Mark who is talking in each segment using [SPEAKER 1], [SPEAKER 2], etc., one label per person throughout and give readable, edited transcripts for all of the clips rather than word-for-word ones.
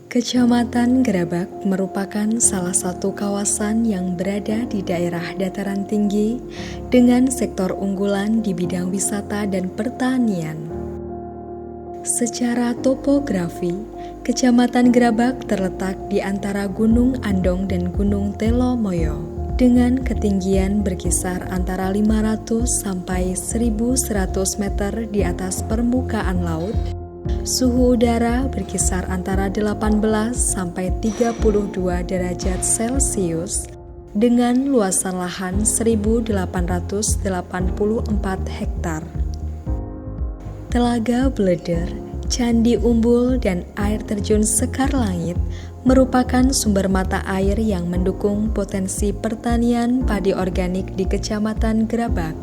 [SPEAKER 1] Kecamatan Gerabak merupakan salah satu kawasan yang berada di daerah dataran tinggi dengan sektor unggulan di bidang wisata dan pertanian. Secara topografi, Kecamatan Gerabak terletak di antara Gunung Andong dan Gunung Telomoyo dengan ketinggian berkisar antara 500 sampai 1100 meter di atas permukaan laut. Suhu udara berkisar antara 18 sampai 32 derajat Celcius dengan luasan lahan 1.884 hektar. Telaga Beleder, Candi Umbul, dan air terjun Sekar Langit merupakan sumber mata air yang mendukung potensi pertanian padi organik di Kecamatan Gerabak.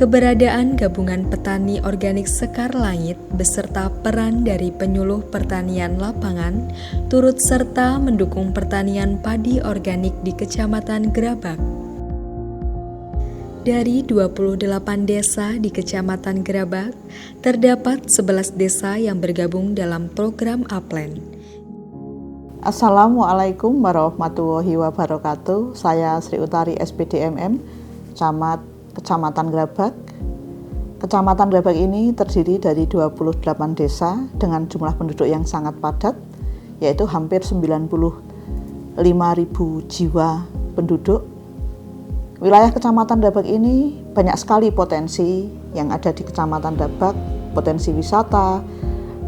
[SPEAKER 1] Keberadaan gabungan petani organik Sekar Langit beserta peran dari penyuluh pertanian lapangan turut serta mendukung pertanian padi organik di Kecamatan Gerabak. Dari 28 desa di Kecamatan Gerabak, terdapat 11 desa yang bergabung dalam program Upland.
[SPEAKER 2] Assalamualaikum warahmatullahi wabarakatuh. Saya Sri Utari SPDMM, Camat Kecamatan Gerabak. Kecamatan Gerabak ini terdiri dari 28 desa dengan jumlah penduduk yang sangat padat, yaitu hampir 95.000 jiwa penduduk. Wilayah Kecamatan Gerabak ini banyak sekali potensi yang ada di Kecamatan Gerabak, potensi wisata,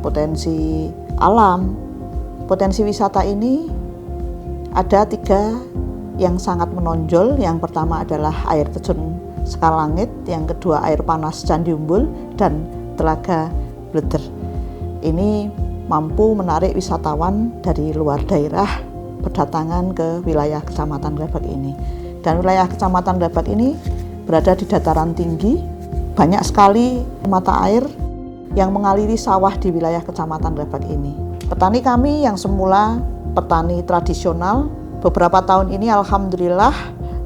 [SPEAKER 2] potensi alam. Potensi wisata ini ada 3 yang sangat menonjol. Yang pertama adalah air terjun Sekar Langit, yang kedua air panas Candi Umbul, dan Telaga Beleder. Ini mampu menarik wisatawan dari luar daerah berdatangan ke wilayah Kecamatan Gerabak ini. Dan wilayah Kecamatan Gerabak ini berada di dataran tinggi, banyak sekali mata air yang mengaliri sawah di wilayah Kecamatan Gerabak ini. Petani kami yang semula petani tradisional, beberapa tahun ini alhamdulillah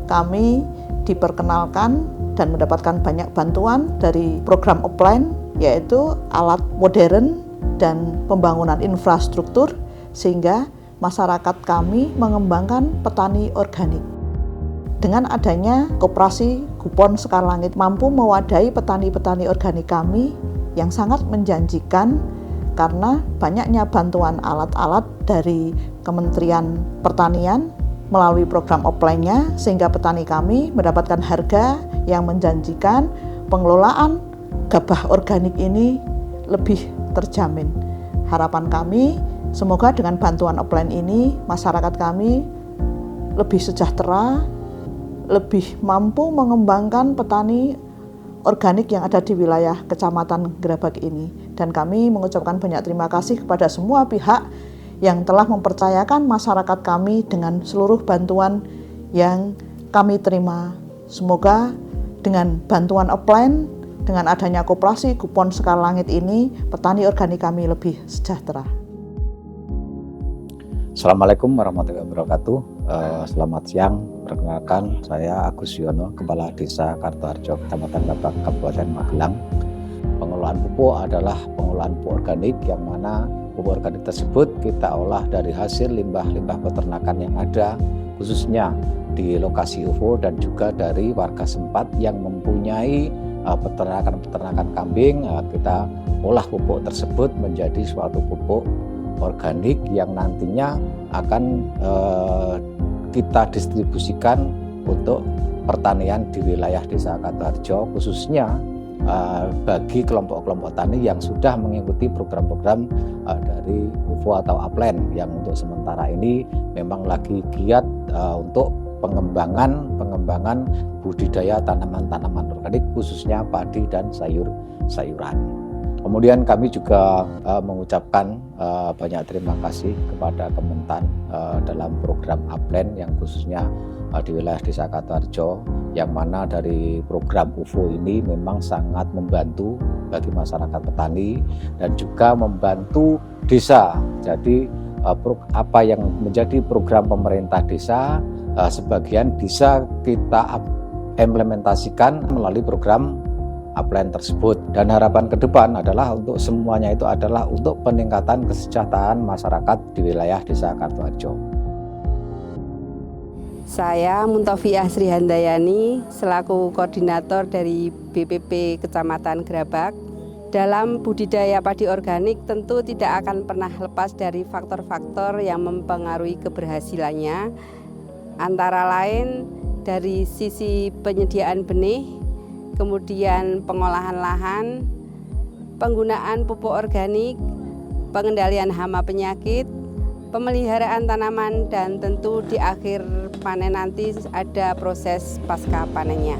[SPEAKER 2] kami diperkenalkan dan mendapatkan banyak bantuan dari program Upland, yaitu alat modern dan pembangunan infrastruktur, sehingga masyarakat kami mengembangkan petani organik. Dengan adanya koperasi Kupon Sekar Langit mampu mewadahi petani-petani organik kami yang sangat menjanjikan karena banyaknya bantuan alat-alat dari Kementerian Pertanian melalui program offline-nya, sehingga petani kami mendapatkan harga yang menjanjikan, pengelolaan gabah organik ini lebih terjamin. Harapan kami semoga dengan bantuan offline ini masyarakat kami lebih sejahtera, lebih mampu mengembangkan petani organik yang ada di wilayah Kecamatan Gerabak ini. Dan kami mengucapkan banyak terima kasih kepada semua pihak yang telah mempercayakan masyarakat kami dengan seluruh bantuan yang kami terima. Semoga dengan bantuan Upland, dengan adanya koperasi Kupon Sekar Langit ini, petani organik kami lebih sejahtera.
[SPEAKER 3] Assalamualaikum warahmatullahi wabarakatuh. Selamat siang. Perkenalkan, saya Agus Yono, Kepala Desa Kartoharjo, Kecamatan Gerabak, Kabupaten Magelang. Pengelolaan pupuk adalah pengelolaan pupuk organik, yang mana pupuk organik tersebut kita olah dari hasil limbah-limbah peternakan yang ada, khususnya di lokasi UFO, dan juga dari warga sempat yang mempunyai peternakan kambing. Kita olah pupuk tersebut menjadi suatu pupuk organik yang nantinya akan kita distribusikan untuk pertanian di wilayah Desa Kartoharjo, khususnya bagi kelompok-kelompok tani yang sudah mengikuti program-program dari UFO atau Upland, yang untuk sementara ini memang lagi giat untuk pengembangan budidaya tanaman-tanaman organik, khususnya padi dan sayur-sayuran. Kemudian kami juga mengucapkan banyak terima kasih kepada Kementan dalam program Upland yang khususnya di wilayah Desa Kartoharjo, yang mana dari program UFO ini memang sangat membantu bagi masyarakat petani dan juga membantu desa. Jadi apa yang menjadi program pemerintah desa sebagian bisa kita implementasikan melalui program upline tersebut. Dan harapan ke depan adalah untuk semuanya itu adalah untuk peningkatan kesejahteraan masyarakat di wilayah Desa Kartoharjo.
[SPEAKER 4] Saya Muntofiah Sri Handayani selaku koordinator dari BPP Kecamatan Grabak. Dalam budidaya padi organik tentu tidak akan pernah lepas dari faktor-faktor yang mempengaruhi keberhasilannya, antara lain dari sisi penyediaan benih, kemudian pengolahan lahan, penggunaan pupuk organik, pengendalian hama penyakit, pemeliharaan tanaman, dan tentu di akhir panen nanti ada proses pasca panennya.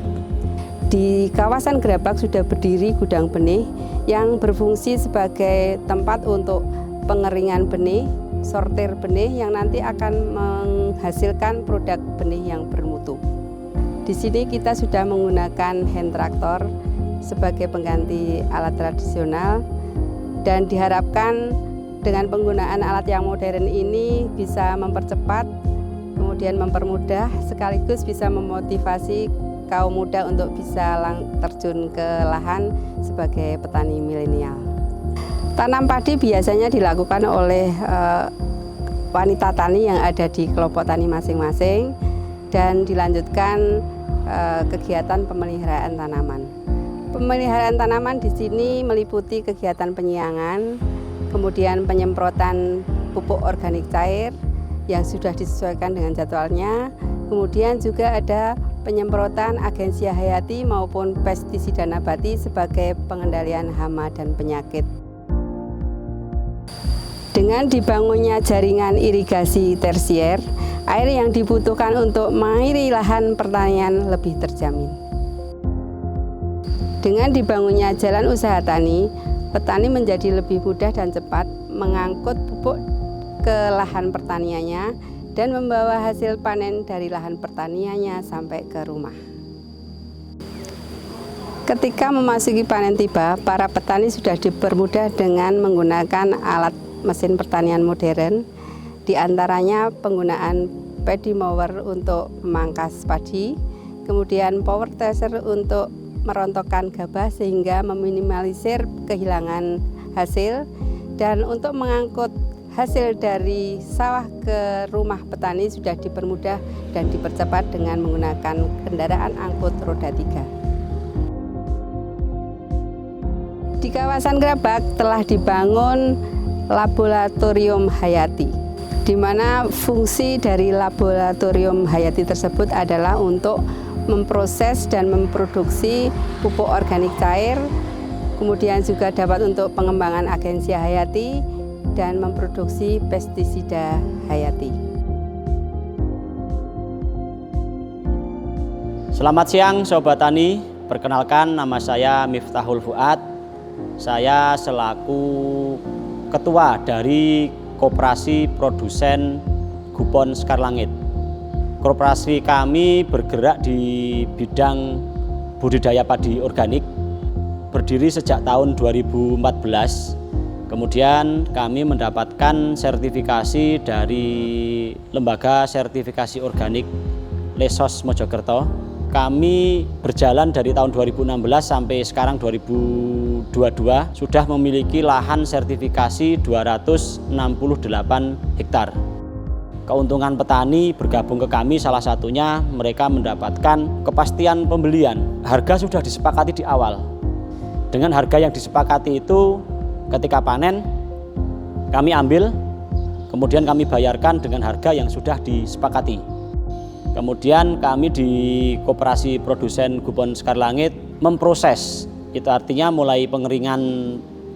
[SPEAKER 4] Di kawasan Grabak sudah berdiri gudang benih yang berfungsi sebagai tempat untuk pengeringan benih, sortir benih yang nanti akan menghasilkan produk benih yang bermutu. Di sini kita sudah menggunakan hand traktor sebagai pengganti alat tradisional, dan diharapkan dengan penggunaan alat yang modern ini bisa mempercepat, kemudian mempermudah, sekaligus bisa memotivasi kaum muda untuk bisa terjun ke lahan sebagai petani milenial. Tanam padi biasanya dilakukan oleh wanita tani yang ada di kelompok tani masing-masing dan dilanjutkan kegiatan pemeliharaan tanaman. Pemeliharaan tanaman di sini meliputi kegiatan penyiangan, kemudian penyemprotan pupuk organik cair yang sudah disesuaikan dengan jadwalnya, kemudian juga ada penyemprotan agensia hayati maupun pestisida nabati sebagai pengendalian hama dan penyakit. Dengan dibangunnya jaringan irigasi tersier, air yang dibutuhkan untuk mengairi lahan pertanian lebih terjamin. Dengan dibangunnya jalan usaha tani, petani menjadi lebih mudah dan cepat mengangkut pupuk ke lahan pertaniannya dan membawa hasil panen dari lahan pertaniannya sampai ke rumah. Ketika memasuki panen tiba, para petani sudah dipermudah dengan menggunakan alat mesin pertanian modern, di antaranya penggunaan paddy mower untuk memangkas padi, kemudian power thresher untuk merontokkan gabah sehingga meminimalisir kehilangan hasil, dan untuk mengangkut hasil dari sawah ke rumah petani sudah dipermudah dan dipercepat dengan menggunakan kendaraan angkut roda 3. Di kawasan Grabak telah dibangun laboratorium hayati, di mana fungsi dari laboratorium hayati tersebut adalah untuk memproses dan memproduksi pupuk organik cair, kemudian juga dapat untuk pengembangan agensia hayati dan memproduksi pestisida hayati.
[SPEAKER 5] Selamat siang Sobat Tani, perkenalkan nama saya Miftahul Fuad. Saya selaku Ketua dari Koperasi Produsen Gubon Sekar Langit. Koperasi kami bergerak di bidang budidaya padi organik, berdiri sejak tahun 2014. Kemudian kami mendapatkan sertifikasi dari Lembaga Sertifikasi Organik Lesos Mojokerto. Kami berjalan dari tahun 2016 sampai sekarang 2022 sudah memiliki lahan sertifikasi 268 hektar. Keuntungan petani bergabung ke kami salah satunya mereka mendapatkan kepastian pembelian. Harga sudah disepakati di awal. Dengan harga yang disepakati itu ketika panen kami ambil, kemudian kami bayarkan dengan harga yang sudah disepakati. Kemudian kami di Koperasi Produsen Gubon Sekar Langit memproses, itu artinya mulai pengeringan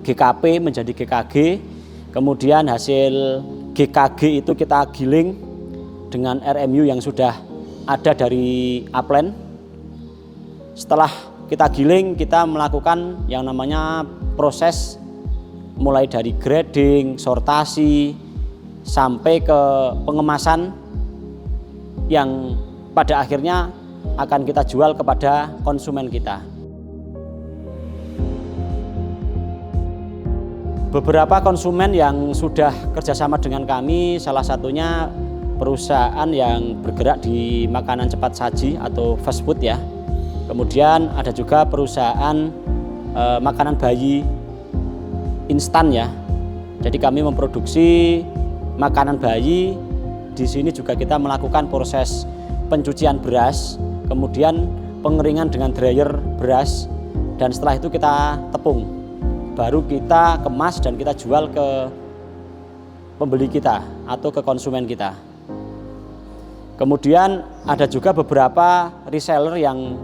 [SPEAKER 5] GKP menjadi GKG, kemudian hasil GKG itu kita giling dengan RMU yang sudah ada dari upline. Setelah kita giling, kita melakukan yang namanya proses mulai dari grading, sortasi, sampai ke pengemasan yang pada akhirnya akan kita jual kepada konsumen kita. Beberapa konsumen yang sudah kerjasama dengan kami, salah satunya perusahaan yang bergerak di makanan cepat saji atau fast food ya. Kemudian ada juga perusahaan makanan bayi instan ya. Jadi kami memproduksi makanan bayi. Di sini juga kita melakukan proses pencucian beras, kemudian pengeringan dengan dryer beras, dan setelah itu kita tepung. Baru kita kemas dan kita jual ke pembeli kita atau ke konsumen kita. Kemudian ada juga beberapa reseller yang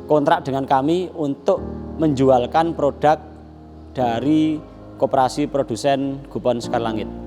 [SPEAKER 5] kontrak dengan kami untuk menjualkan produk dari Koperasi Produsen Gupon Sekar Langit.